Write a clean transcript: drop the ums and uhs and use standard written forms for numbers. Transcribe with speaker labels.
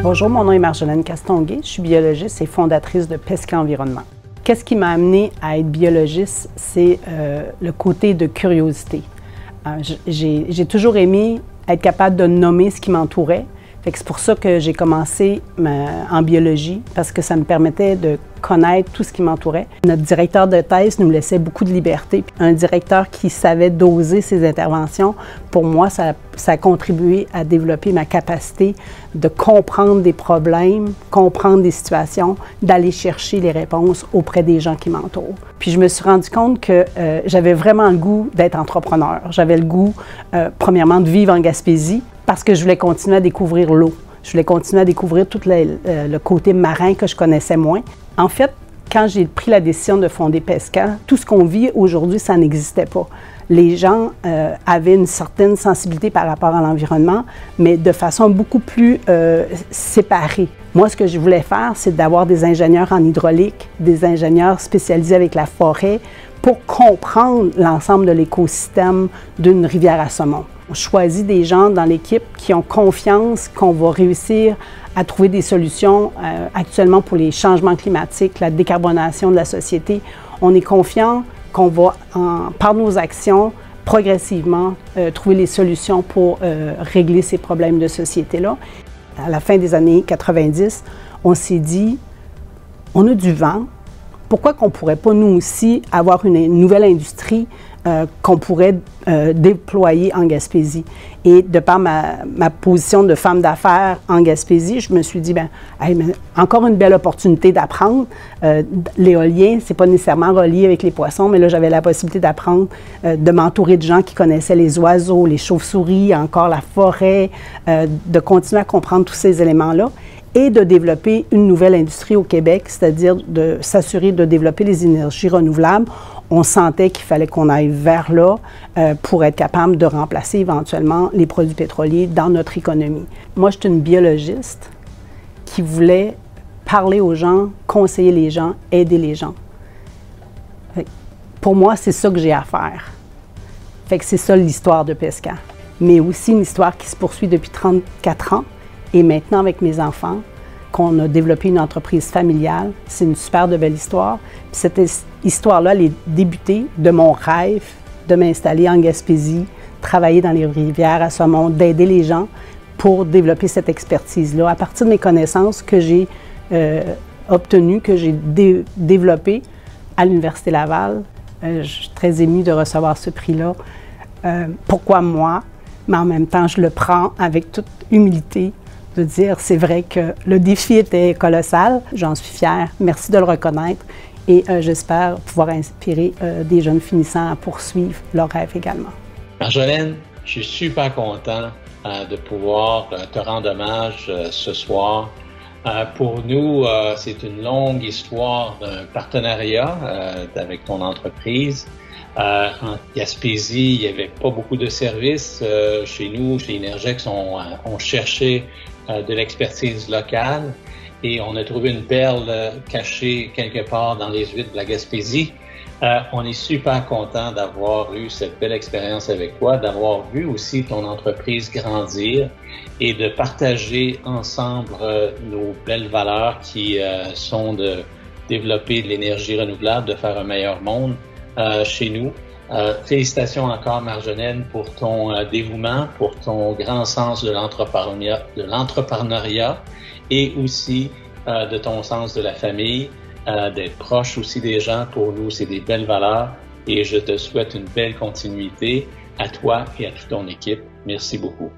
Speaker 1: Bonjour, mon nom est Marjolaine Castonguay, je suis biologiste et fondatrice de Pesca Environnement. Qu'est-ce qui m'a amenée à être biologiste? C'est le côté de curiosité. J'ai toujours aimé être capable de nommer ce qui m'entourait. C'est pour ça que j'ai commencé en biologie, parce que ça me permettait de connaître tout ce qui m'entourait. Notre directeur de thèse nous laissait beaucoup de liberté. Un directeur qui savait doser ses interventions, pour moi, ça a contribué à développer ma capacité de comprendre des problèmes, comprendre des situations, d'aller chercher les réponses auprès des gens qui m'entourent. Puis je me suis rendu compte que j'avais vraiment le goût d'être entrepreneur. J'avais le goût, premièrement, de vivre en Gaspésie, parce que je voulais continuer à découvrir l'eau. Je voulais continuer à découvrir tout le côté marin que je connaissais moins. En fait, quand j'ai pris la décision de fonder Pesca, tout ce qu'on vit aujourd'hui, ça n'existait pas. Les gens avaient une certaine sensibilité par rapport à l'environnement, mais de façon beaucoup plus séparée. Moi, ce que je voulais faire, c'est d'avoir des ingénieurs en hydraulique, des ingénieurs spécialisés avec la forêt, pour comprendre l'ensemble de l'écosystème d'une rivière à saumon. On choisit des gens dans l'équipe qui ont confiance qu'on va réussir à trouver des solutions actuellement pour les changements climatiques, la décarbonation de la société. On est confiant qu'on va, par nos actions, progressivement trouver les solutions pour régler ces problèmes de société-là. À la fin des années 90, on s'est dit, on a du vent, pourquoi qu'on ne pourrait pas, nous aussi, avoir une nouvelle industrie qu'on pourrait déployer en Gaspésie? Et de par ma position de femme d'affaires en Gaspésie, je me suis dit, bien, hey, encore une belle opportunité d'apprendre. L'éolien, ce n'est pas nécessairement relié avec les poissons, mais là, j'avais la possibilité d'apprendre, de m'entourer de gens qui connaissaient les oiseaux, les chauves-souris, encore la forêt, de continuer à comprendre tous ces éléments-là, et de développer une nouvelle industrie au Québec, c'est-à-dire de s'assurer de développer les énergies renouvelables. On sentait qu'il fallait qu'on aille vers là pour être capable de remplacer éventuellement les produits pétroliers dans notre économie. Moi, je suis une biologiste qui voulait parler aux gens, conseiller les gens, aider les gens. Pour moi, c'est ça que j'ai à faire. C'est ça l'histoire de Pesca. Mais aussi une histoire qui se poursuit depuis 34 ans. Et maintenant, avec mes enfants, qu'on a développé une entreprise familiale, c'est une super de belle histoire. Puis cette histoire-là, elle est débutée de mon rêve de m'installer en Gaspésie, travailler dans les rivières à saumon, d'aider les gens pour développer cette expertise-là. À partir de mes connaissances que j'ai obtenues, que j'ai développées à l'Université Laval, je suis très émue de recevoir ce prix-là. Pourquoi moi? Mais en même temps, je le prends avec toute humilité, de dire c'est vrai que le défi était colossal. J'en suis fière. Merci de le reconnaître et j'espère pouvoir inspirer des jeunes finissants à poursuivre leurs rêves également.
Speaker 2: Marjolaine, je suis super content de pouvoir te rendre hommage ce soir. Pour nous, c'est une longue histoire d'un partenariat avec ton entreprise. En Gaspésie, il n'y avait pas beaucoup de services. Chez nous, chez Énergex, on cherchait de l'expertise locale et on a trouvé une perle cachée quelque part dans les huîtres de la Gaspésie. On est super content d'avoir eu cette belle expérience avec toi, d'avoir vu aussi ton entreprise grandir et de partager ensemble nos belles valeurs qui sont de développer de l'énergie renouvelable, de faire un meilleur monde chez nous. Félicitations encore, Marjolaine, pour ton dévouement, pour ton grand sens de l'entrepreneuriat et aussi de ton sens de la famille, d'être proche aussi des gens. Pour nous, c'est des belles valeurs et je te souhaite une belle continuité à toi et à toute ton équipe. Merci beaucoup.